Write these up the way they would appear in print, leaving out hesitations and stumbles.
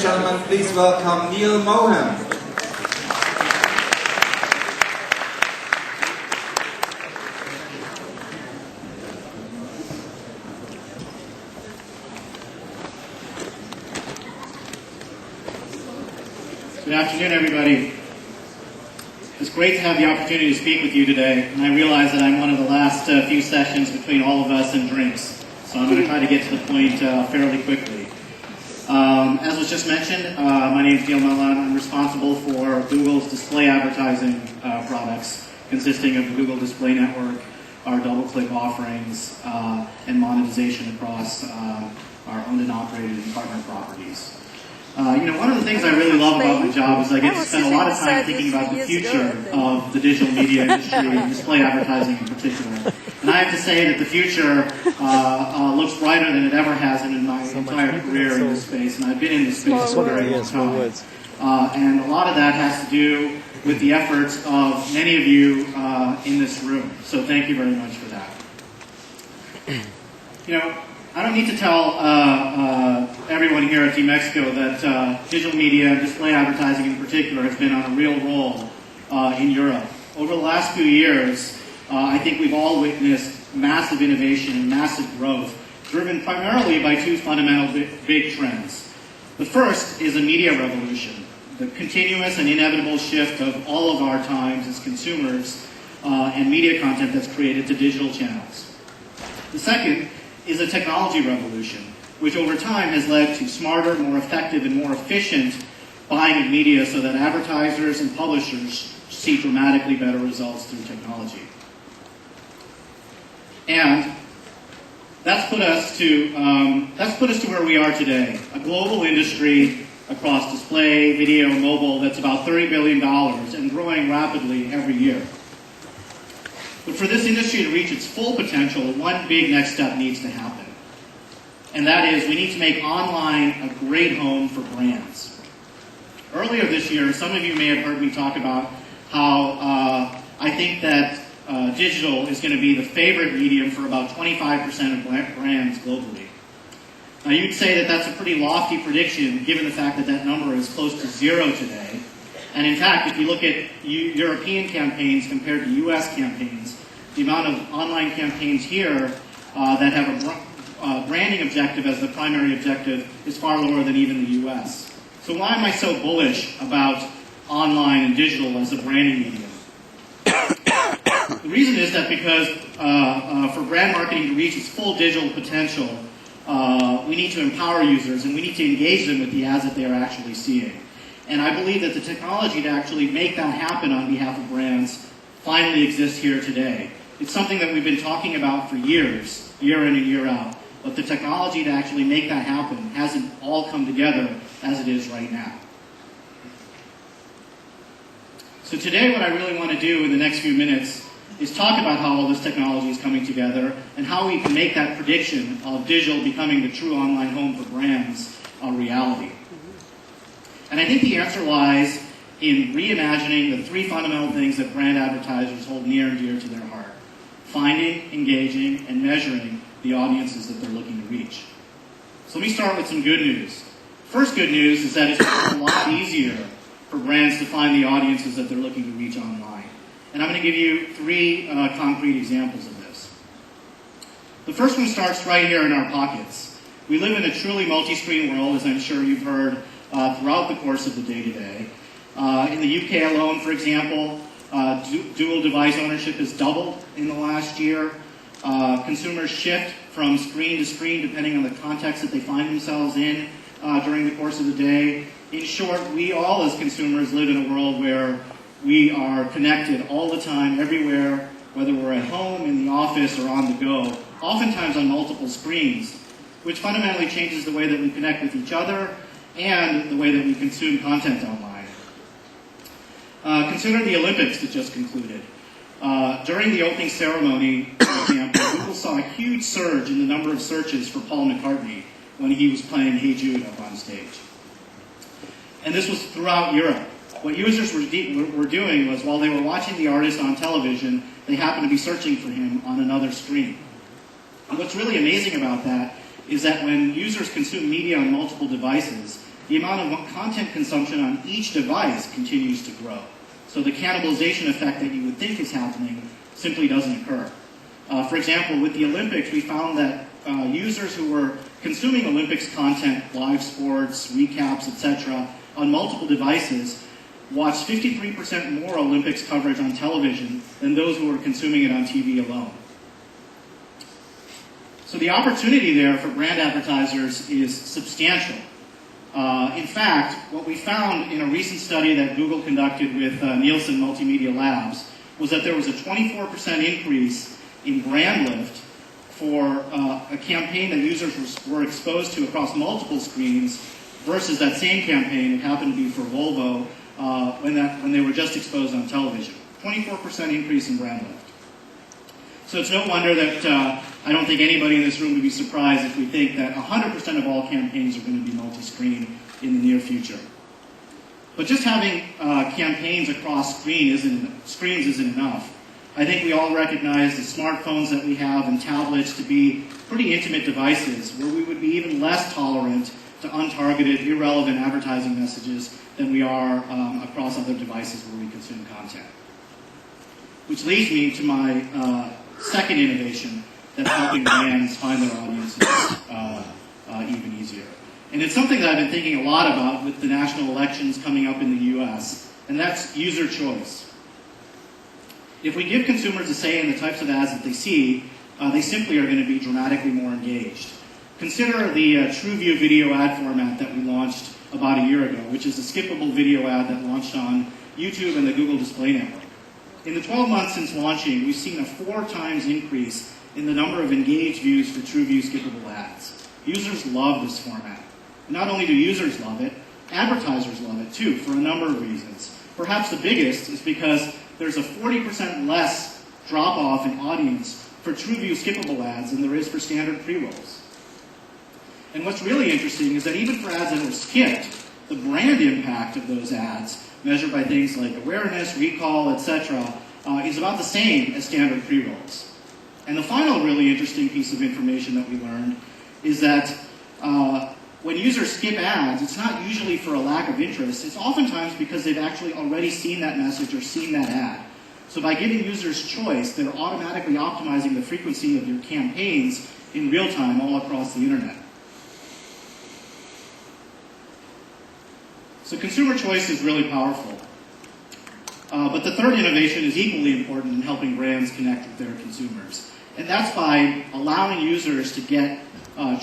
gentlemen, please welcome Neal Mohan. Good afternoon, everybody. It's great to have the opportunity to speak with you today, and I realize that I'm one of the last few sessions between all of us and drinks, so I'm going to try to get to the point fairly quickly. As was just mentioned, my name is Neal Mohan. I'm responsible for Google's display advertising products, consisting of the Google Display Network, our DoubleClick offerings, and monetization across our owned and operated and partner properties. One of the things I really love about my job is I get to spend a lot of time thinking about the future of the digital media industry and display advertising in particular. And I have to say that the future looks brighter than it ever has in my entire career in this space, and I've been in this space for a very long time. And a lot of that has to do with the efforts of many of you in this room. So thank you very much for that. I don't need to tell everyone here at DMEXCO that digital media and display advertising in particular has been on a real roll in Europe. Over the last few years, I think we've all witnessed massive innovation and massive growth, driven primarily by two fundamental big trends. The first is a media revolution, the continuous and inevitable shift of all of our times as consumers and media content that's created to digital channels. The second is a technology revolution, which over time has led to smarter, more effective, and more efficient buying of media so that advertisers and publishers see dramatically better results through technology. And that's put us to where we are today, a global industry across display, video, mobile that's about $30 billion and growing rapidly every year. But for this industry to reach its full potential, one big next step needs to happen. And that is, we need to make online a great home for brands. Earlier this year, some of you may have heard me talk about how I think that digital is going to be the favorite medium for about 25% of brands globally. Now, you'd say that that's a pretty lofty prediction, given the fact that that number is close to zero today. And in fact, if you look at European campaigns compared to US campaigns, the amount of online campaigns here that have a branding objective as the primary objective is far lower than even the US. So why am I so bullish about online and digital as a branding medium? The reason is that because for brand marketing to reach its full digital potential, we need to empower users and we need to engage them with the ads that they are actually seeing. And I believe that the technology to actually make that happen on behalf of brands finally exists here today. It's something that we've been talking about for years, year in and year out. But the technology to actually make that happen hasn't all come together as it is right now. So today what I really want to do in the next few minutes is talk about how all this technology is coming together and how we can make that prediction of digital becoming the true online home for brands a reality. And I think the answer lies in reimagining the three fundamental things that brand advertisers hold near and dear to their heart: finding, engaging, and measuring the audiences that they're looking to reach. So let me start with some good news. First good news is that it's a lot easier for brands to find the audiences that they're looking to reach online. And I'm going to give you three concrete examples of this. The first one starts right here in our pockets. We live in a truly multi-screen world, as I'm sure you've heard throughout the course of the day-to-day. In the UK alone, for example, dual device ownership has doubled in the last year. Consumers shift from screen to screen depending on the context that they find themselves in during the course of the day. In short, we all as consumers live in a world where we are connected all the time, everywhere, whether we're at home, in the office, or on the go, oftentimes on multiple screens, which fundamentally changes the way that we connect with each other and the way that we consume content online. Consider the Olympics that just concluded. During the opening ceremony, for example, Google saw a huge surge in the number of searches for Paul McCartney when he was playing Hey Jude up on stage. And this was throughout Europe. What users were doing was, while they were watching the artist on television, they happened to be searching for him on another screen. And what's really amazing about that is that when users consume media on multiple devices, the amount of content consumption on each device continues to grow. So the cannibalization effect that you would think is happening simply doesn't occur. For example, with the Olympics, we found that users who were consuming Olympics content, live sports, recaps, etc., on multiple devices watched 53% more Olympics coverage on television than those who were consuming it on TV alone. So the opportunity there for brand advertisers is substantial. In fact, what we found in a recent study that Google conducted with Nielsen Multimedia Labs was that there was a 24% increase in brand lift for a campaign that users were exposed to across multiple screens versus that same campaign, it happened to be for Volvo, when they were just exposed on television. 24% increase in brand lift. So it's no wonder that I don't think anybody in this room would be surprised if we think that 100% of all campaigns are going to be multi-screen in the near future. But just having campaigns across screens isn't enough. I think we all recognize the smartphones that we have and tablets to be pretty intimate devices where we would be even less tolerant to untargeted, irrelevant advertising messages than we are across other devices where we consume content. Which leads me to my second innovation that's helping brands find their audiences even easier. And it's something that I've been thinking a lot about with the national elections coming up in the US, and that's user choice. If we give consumers a say in the types of ads that they see, they simply are going to be dramatically more engaged. Consider the TrueView video ad format that we launched about a year ago, which is a skippable video ad that launched on YouTube and the Google Display Network. In the 12 months since launching, we've seen a 4 times increase in the number of engaged views for TrueView skippable ads. Users love this format. Not only do users love it, advertisers love it too, for a number of reasons. Perhaps the biggest is because there's a 40% less drop-off in audience for TrueView skippable ads than there is for standard pre-rolls. And what's really interesting is that even for ads that were skipped, the brand impact of those ads, measured by things like awareness, recall, etc., is about the same as standard pre-rolls. And the final really interesting piece of information that we learned is that when users skip ads, it's not usually for a lack of interest. It's oftentimes because they've actually already seen that message or seen that ad. So by giving users choice, they're automatically optimizing the frequency of your campaigns in real time all across the internet. So consumer choice is really powerful. But the third innovation is equally important in helping brands connect with their consumers. And that's by allowing users to get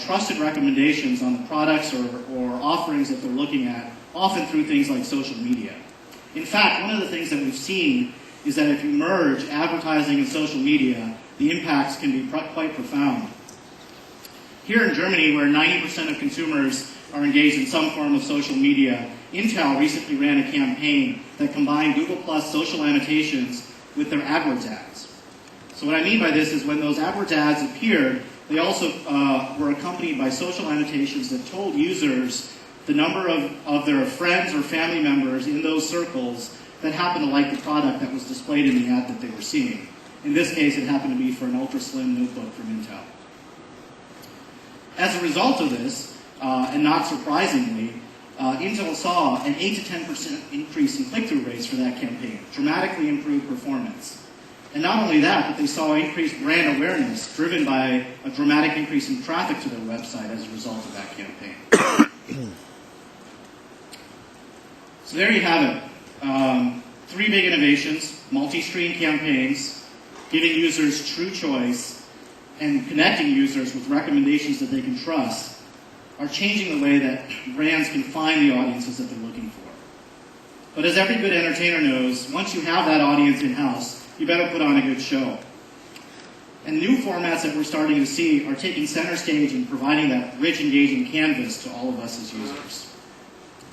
trusted recommendations on the products or offerings that they're looking at, often through things like social media. In fact, one of the things that we've seen is that if you merge advertising and social media, the impacts can be quite profound. Here in Germany, where 90% of consumers are engaged in some form of social media, Intel recently ran a campaign that combined Google Plus social annotations with their AdWords ads. So what I mean by this is when those AdWords ads appeared, they also were accompanied by social annotations that told users the number of their friends or family members in those circles that happened to like the product that was displayed in the ad that they were seeing. In this case, it happened to be for an ultra-slim notebook from Intel. As a result of this, and not surprisingly, Intel saw an 8 to 10% increase in click-through rates for that campaign, dramatically improved performance. And not only that, but they saw increased brand awareness driven by a dramatic increase in traffic to their website as a result of that campaign. So there you have it. 3 big innovations: multi-screen campaigns, giving users true choice, and connecting users with recommendations that they can trust are changing the way that brands can find the audiences that they're looking for. But as every good entertainer knows, once you have that audience in-house, you better put on a good show. And new formats that we're starting to see are taking center stage and providing that rich, engaging canvas to all of us as users.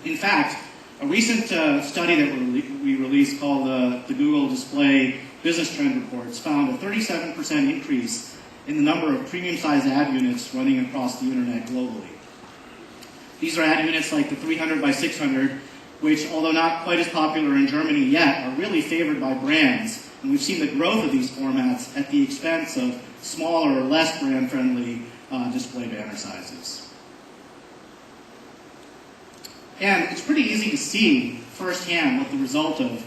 In fact, a recent study that we released called the Google Display Business Trend Reports found a 37% increase in the number of premium-sized ad units running across the internet globally. These are ad units like the 300 by 600, which, although not quite as popular in Germany yet, are really favored by brands. And we've seen the growth of these formats at the expense of smaller or less brand-friendly display banner sizes. And it's pretty easy to see firsthand what the result of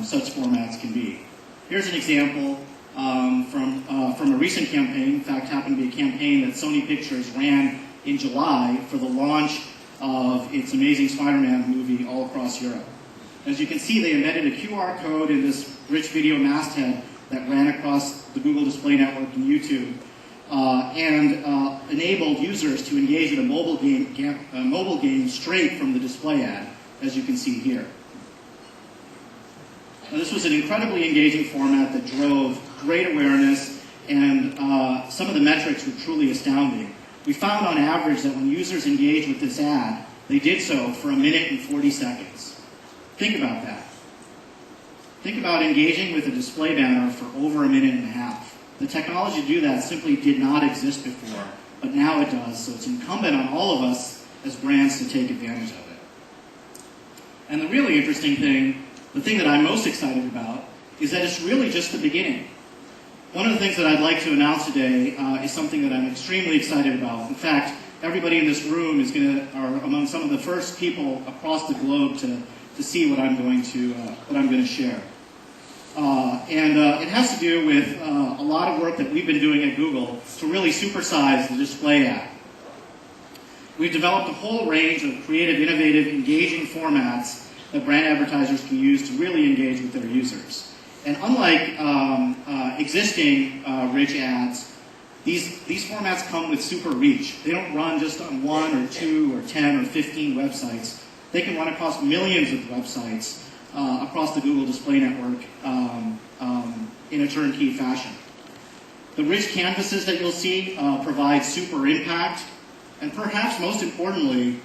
such formats can be. Here's an example from a recent campaign. In fact, happened to be a campaign that Sony Pictures ran in July for the launch of its Amazing Spider-Man movie all across Europe. As you can see, they embedded a QR code in this rich video masthead that ran across the Google Display Network and YouTube, and enabled users to engage in a mobile game straight from the display ad, as you can see here. Now, this was an incredibly engaging format that drove great awareness, and some of the metrics were truly astounding. We found on average that when users engaged with this ad, they did so for 1 minute and 40 seconds. Think about that. Think about engaging with a display banner for over 1.5 minutes. The technology to do that simply did not exist before, but now it does, so it's incumbent on all of us as brands to take advantage of it. And the really interesting thing, the thing that I'm most excited about, is that it's really just the beginning. One of the things that I'd like to announce today is something that I'm extremely excited about. In fact, everybody in this room are among some of the first people across the globe to see what I'm going to share. It has to do with a lot of work that we've been doing at Google to really supersize the display ad. We've developed a whole range of creative, innovative, engaging formats that brand advertisers can use to really engage with their users. And unlike existing rich ads, these formats come with super reach. They don't run just on 1 or 2 or 10 or 15 websites. They can run across millions of websites across the Google Display Network in a turnkey fashion. The rich canvases that you'll see provide super impact, and perhaps most importantly,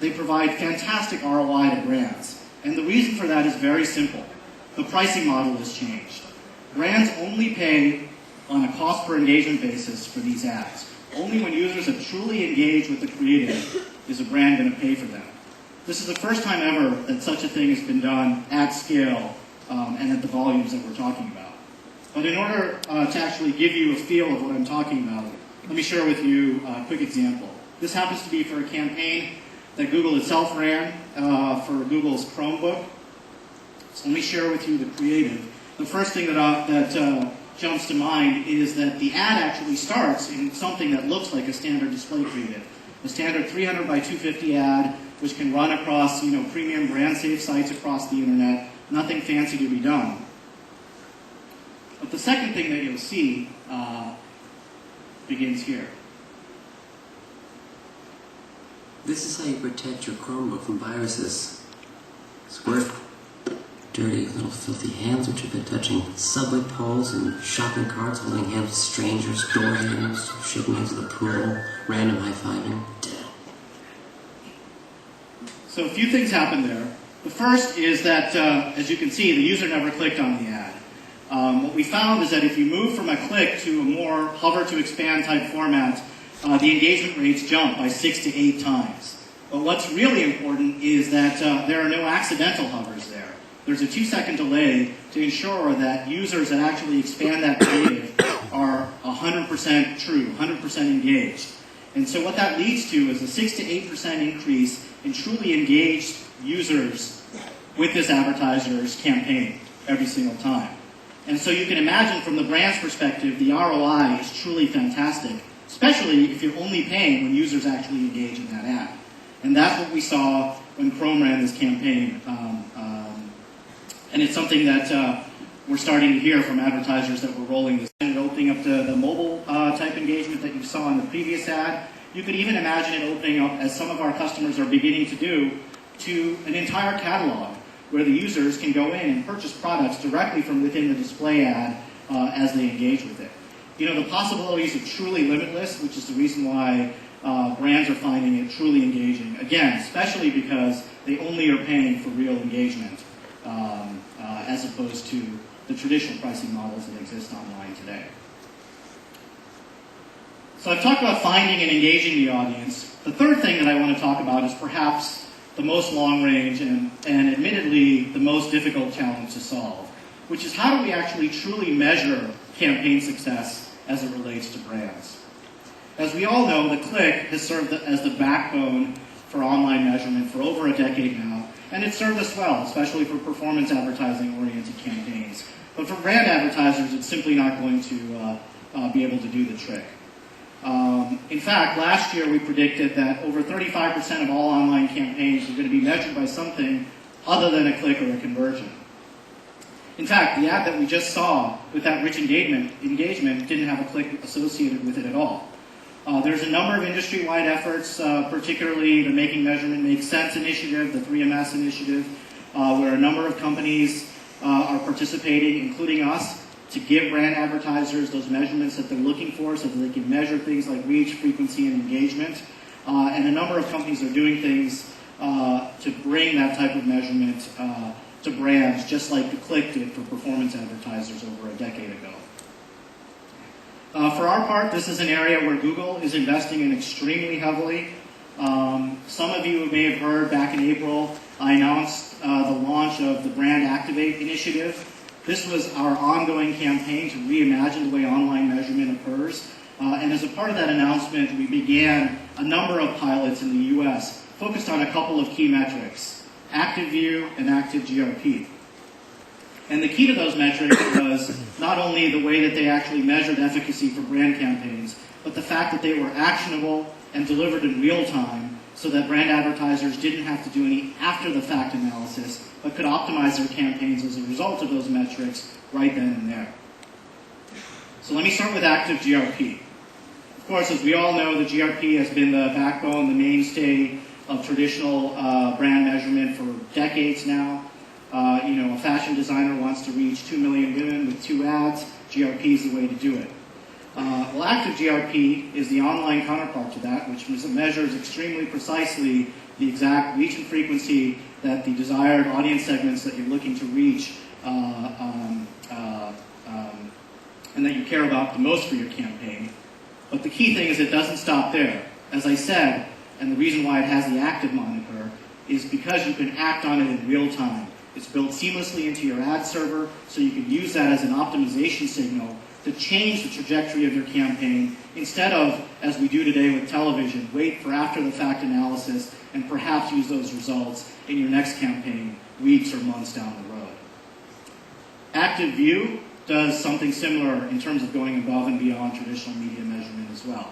they provide fantastic ROI to brands. And the reason for that is very simple. The pricing model has changed. Brands only pay on a cost per engagement basis for these ads. Only when users have truly engaged with the creative is a brand going to pay for them. This is the first time ever that such a thing has been done at scale and at the volumes that we're talking about. But in order to actually give you a feel of what I'm talking about, let me share with you a quick example. This happens to be for a campaign that Google itself ran for Google's Chromebook. So let me share with you the creative. The first thing that jumps to mind is that the ad actually starts in something that looks like a standard display creative. A standard 300 by 250 ad, which can run across premium brand safe sites across the internet. Nothing fancy to be done. But the second thing that you'll see begins here. This is how you protect your Chromebook from viruses. Squirt dirty little filthy hands which have been touching subway poles and shopping carts, holding hands with strangers, door handles, shaking hands at the pool, random high-fiving, dead. So a few things happen there. The first is that, as you can see, the user never clicked on the ad. What we found is that if you move from a click to a more hover to expand type format, the engagement rates jump by 6 to 8 times. But what's really important is that there are no accidental hovers there. There's a 2-second delay to ensure that users that actually expand that creative are 100% true, 100% engaged. And so what that leads to is a 6 to 8% increase in truly engaged users with this advertiser's campaign every single time. And so you can imagine from the brand's perspective, the ROI is truly fantastic, especially if you're only paying when users actually engage in that ad. And that's what we saw when Chrome ran this campaign. And it's something that we're starting to hear from advertisers that we're rolling this and opening up the mobile type engagement that you saw in the previous ad. You could even imagine it opening up, as some of our customers are beginning to do, to an entire catalog where the users can go in and purchase products directly from within the display ad as they engage with it. The possibilities are truly limitless, which is the reason why brands are finding it truly engaging. Again, especially because they only are paying for real engagement as opposed to the traditional pricing models that exist online today. So I've talked about finding and engaging the audience. The third thing that I want to talk about is perhaps the most long-range and admittedly the most difficult challenge to solve, which is how do we actually truly measure campaign success as it relates to brands. As we all know, the click has served as the backbone for online measurement for over a decade now, and it's served us well, especially for performance advertising-oriented campaigns. But for brand advertisers, it's simply not going to be able to do the trick. In fact, last year we predicted that over 35% of all online campaigns were going to be measured by something other than a click or a conversion. In fact, the ad that we just saw with that rich engagement didn't have a click associated with it at all. There's a number of industry-wide efforts, particularly the Making Measurement Make Sense initiative, the 3MS initiative, where a number of companies are participating, including us, to give brand advertisers those measurements that they're looking for so that they can measure things like reach, frequency, and engagement. And a number of companies are doing things to bring that type of measurement to brands, just like the click did for performance advertisers over a decade ago. For our part, this is an area where Google is investing in extremely heavily. Some of you may have heard back in April, I announced the launch of the Brand Activate initiative. This was our ongoing campaign to reimagine the way online measurement occurs. And as a part of that announcement, we began a number of pilots in the US focused on a couple of key metrics, Active View and Active GRP. And the key to those metrics was not only the way that they actually measured efficacy for brand campaigns, but the fact that they were actionable and delivered in real time so that brand advertisers didn't have to do any after-the-fact analysis, but could optimize their campaigns as a result of those metrics right then and there. So let me start with Active GRP. Of course, as we all know, the GRP has been the backbone, the mainstay of traditional brand measurement for decades now. A fashion designer wants to reach 2 million women with 2 ads. GRP is the way to do it. Well, Active GRP is the online counterpart to that, which measures extremely precisely the exact reach and frequency that the desired audience segments that you're looking to reach and that you care about the most for your campaign. But the key thing is it doesn't stop there. As I said, and the reason why it has the active moniker is because you can act on it in real time. It's built seamlessly into your ad server, so you can use that as an optimization signal to change the trajectory of your campaign instead of, as we do today with television, wait for after-the-fact analysis and perhaps use those results in your next campaign weeks or months down the road. Active View does something similar in terms of going above and beyond traditional media measurement as well.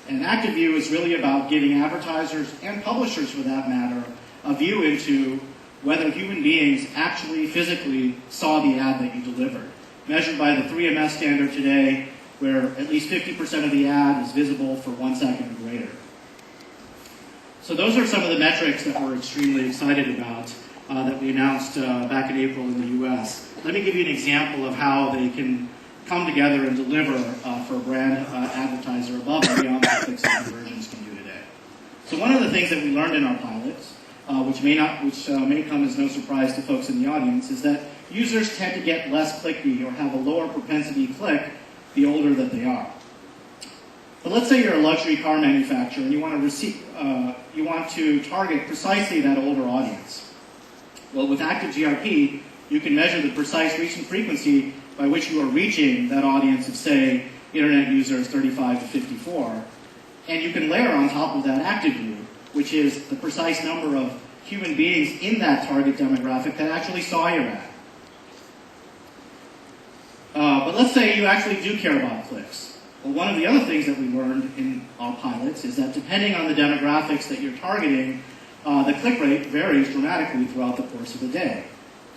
And Active View is really about giving advertisers, and publishers for that matter, a view into whether human beings actually physically saw the ad that you delivered. Measured by the 3MS standard today, where at least 50% of the ad is visible for 1 second or greater. So those are some of the metrics that we're extremely excited about that we announced back in April in the US. Let me give you an example of how they can come together and deliver for a brand advertiser above and beyond what clicks and conversions can do today. So one of the things that we learned in our pilots, which may come as no surprise to folks in the audience, is that users tend to get less clicky or have a lower propensity to click the older that they are. But let's say you're a luxury car manufacturer and you want to target precisely that older audience. Well, with Active GRP, you can measure the precise reach and frequency by which you are reaching that audience of, say, internet users 35 to 54. And you can layer on top of that Active View, which is the precise number of human beings in that target demographic that actually saw your ad. But let's say you actually do care about clicks. Well, one of the other things that we learned in our pilots is that depending on the demographics that you're targeting, the click rate varies dramatically throughout the course of the day.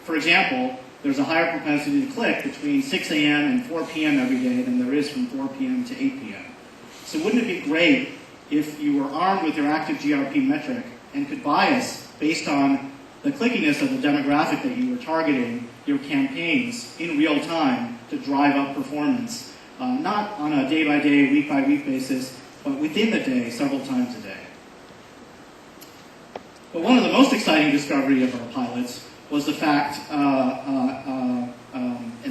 For example, there's a higher propensity to click between 6 a.m. and 4 p.m. every day than there is from 4 p.m. to 8 p.m. So wouldn't it be great if you were armed with your Active GRP metric and could bias based on the clickiness of the demographic that you were targeting your campaigns in real time to drive up performance, not on a day-by-day, week-by-week basis, but within the day, several times a day. But one of the most exciting discovery of our pilots was the fact, and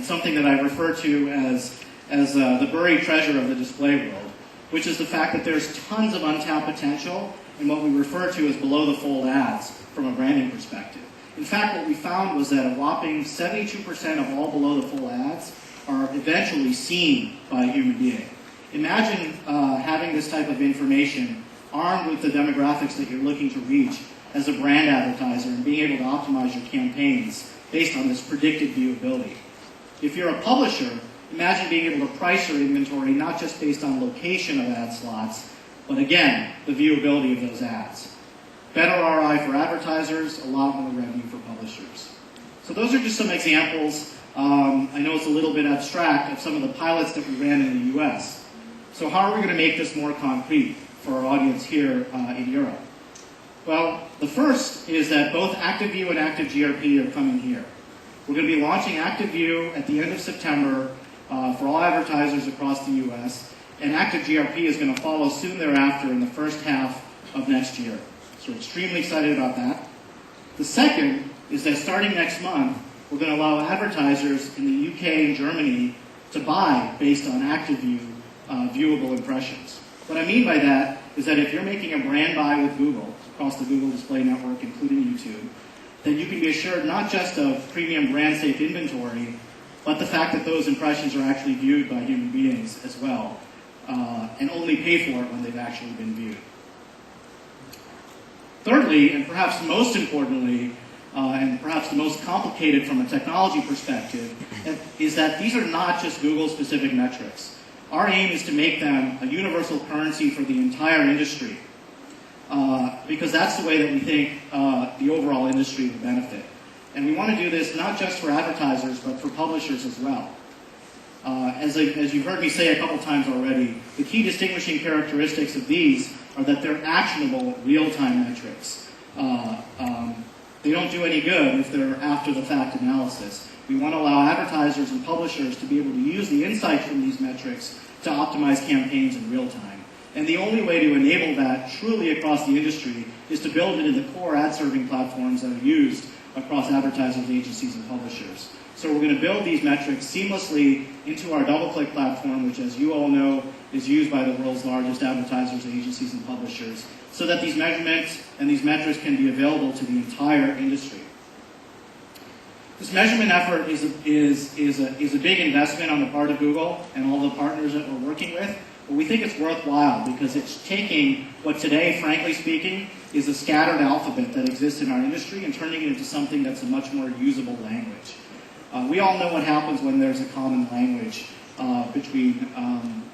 something that I refer to as the buried treasure of the display world, which is the fact that there's tons of untapped potential in what we refer to as below-the-fold ads from a branding perspective. In fact, what we found was that a whopping 72% of all below-the-fold ads are eventually seen by a human being. Imagine having this type of information armed with the demographics that you're looking to reach as a brand advertiser and being able to optimize your campaigns based on this predicted viewability. If you're a publisher, imagine being able to price your inventory not just based on location of ad slots, but again, the viewability of those ads. Better ROI for advertisers, a lot more revenue for publishers. So those are just some examples. I know it's a little bit abstract of some of the pilots that we ran in the US. So how are we going to make this more concrete for our audience here in Europe? Well, the first is that both ActiveView and ActiveGRP are coming here. We're going to be launching ActiveView at the end of September for all advertisers across the US, and ActiveGRP is going to follow soon thereafter in the first half of next year. So we're extremely excited about that. The second is that starting next month, we're going to allow advertisers in the UK and Germany to buy based on ActiveView viewable impressions. What I mean by that is that if you're making a brand buy with Google, across the Google Display Network, including YouTube, then you can be assured not just of premium brand safe inventory, but the fact that those impressions are actually viewed by human beings as well, and only pay for it when they've actually been viewed. Thirdly, and perhaps most importantly, and perhaps the most complicated from a technology perspective, is that these are not just Google-specific metrics. Our aim is to make them a universal currency for the entire industry, because that's the way that we think the overall industry will benefit. And we want to do this not just for advertisers, but for publishers as well. As you've heard me say a couple times already, the key distinguishing characteristics of these are that they're actionable, real-time metrics. They don't do any good if they're after-the-fact analysis. We want to allow advertisers and publishers to be able to use the insights from these metrics to optimize campaigns in real time. And the only way to enable that truly across the industry is to build it into the core ad-serving platforms that are used across advertisers, agencies, and publishers. So we're going to build these metrics seamlessly into our DoubleClick platform, which, as you all know, is used by the world's largest advertisers, agencies, and publishers, so that these measurements and these metrics can be available to the entire industry. This measurement effort is a big investment on the part of Google and all the partners that we're working with, but we think it's worthwhile because it's taking what today, frankly speaking, is a scattered alphabet that exists in our industry and turning it into something that's a much more usable language. We all know what happens when there's a common language between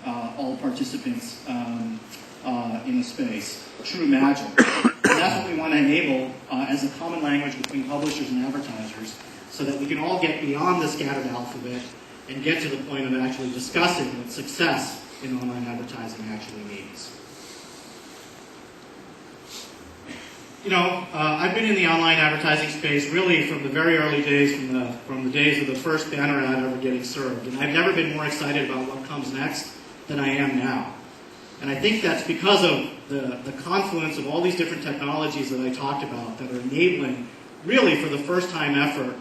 all participants in a space. True magic. And that's what we want to enable as a common language between publishers and advertisers, so that we can all get beyond the scattered alphabet and get to the point of actually discussing what success in online advertising actually means. You know, I've been in the online advertising space really from the very early days, from the days of the first banner ad ever getting served. And I've never been more excited about what comes next than I am now. And I think that's because of the confluence of all these different technologies that I talked about that are enabling, really for the first time ever,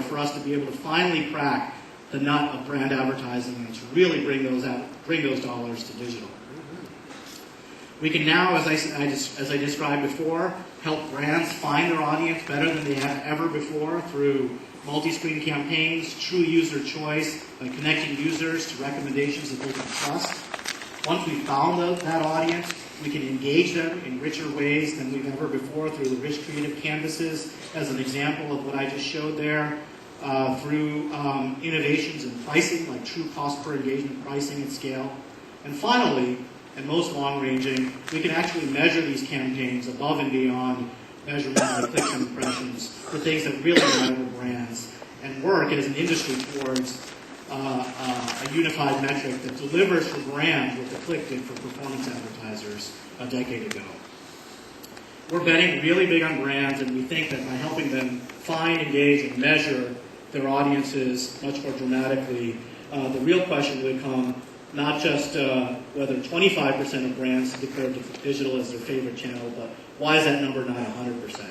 for us to be able to finally crack the nut of brand advertising and to really bring those dollars to digital. We can now, as I described before, help brands find their audience better than they have ever before through multi-screen campaigns, true user choice, by connecting users to recommendations that they can trust. Once we've found that audience, we can engage them in richer ways than we've ever before through the rich creative canvases, as an example of what I just showed there, through innovations in pricing, like true cost per engagement pricing at scale. And finally, and most long-ranging, we can actually measure these campaigns above and beyond measurements like clicks and impressions for things that really matter to brands, and work as an industry towards a unified metric that delivers for brands what the click did for performance advertisers a decade ago. We're betting really big on brands, and we think that by helping them find, engage, and measure their audiences much more dramatically, the real question will become not just whether 25% of brands declare digital as their favorite channel, but why is that number not 100%?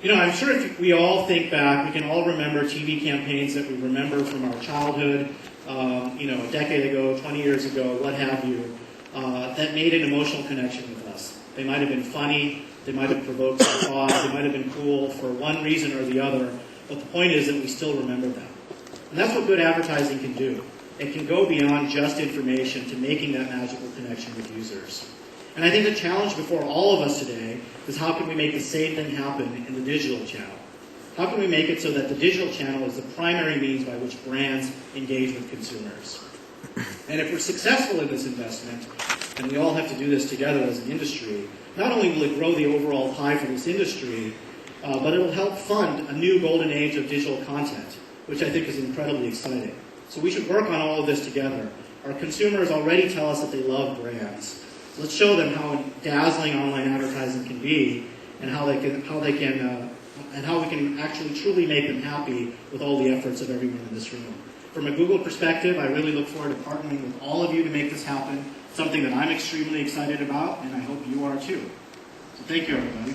You know, I'm sure if we all think back, we can all remember TV campaigns that we remember from our childhood, you know, a decade ago, 20 years ago, what have you, that made an emotional connection with us. They might have been funny, they might have provoked some thought, they might have been cool for one reason or the other, but the point is that we still remember them. And that's what good advertising can do. It can go beyond just information to making that magical connection with users. And I think the challenge before all of us today is how can we make the same thing happen in the digital channel? How can we make it so that the digital channel is the primary means by which brands engage with consumers? And if we're successful in this investment, and we all have to do this together as an industry, not only will it grow the overall pie for this industry, but it will help fund a new golden age of digital content, which I think is incredibly exciting. So we should work on all of this together. Our consumers already tell us that they love brands. So let's show them how dazzling online advertising can be, and how we can actually truly make them happy with all the efforts of everyone in this room. From a Google perspective, I really look forward to partnering with all of you to make this happen, something that I'm extremely excited about, and I hope you are too. So thank you, everybody.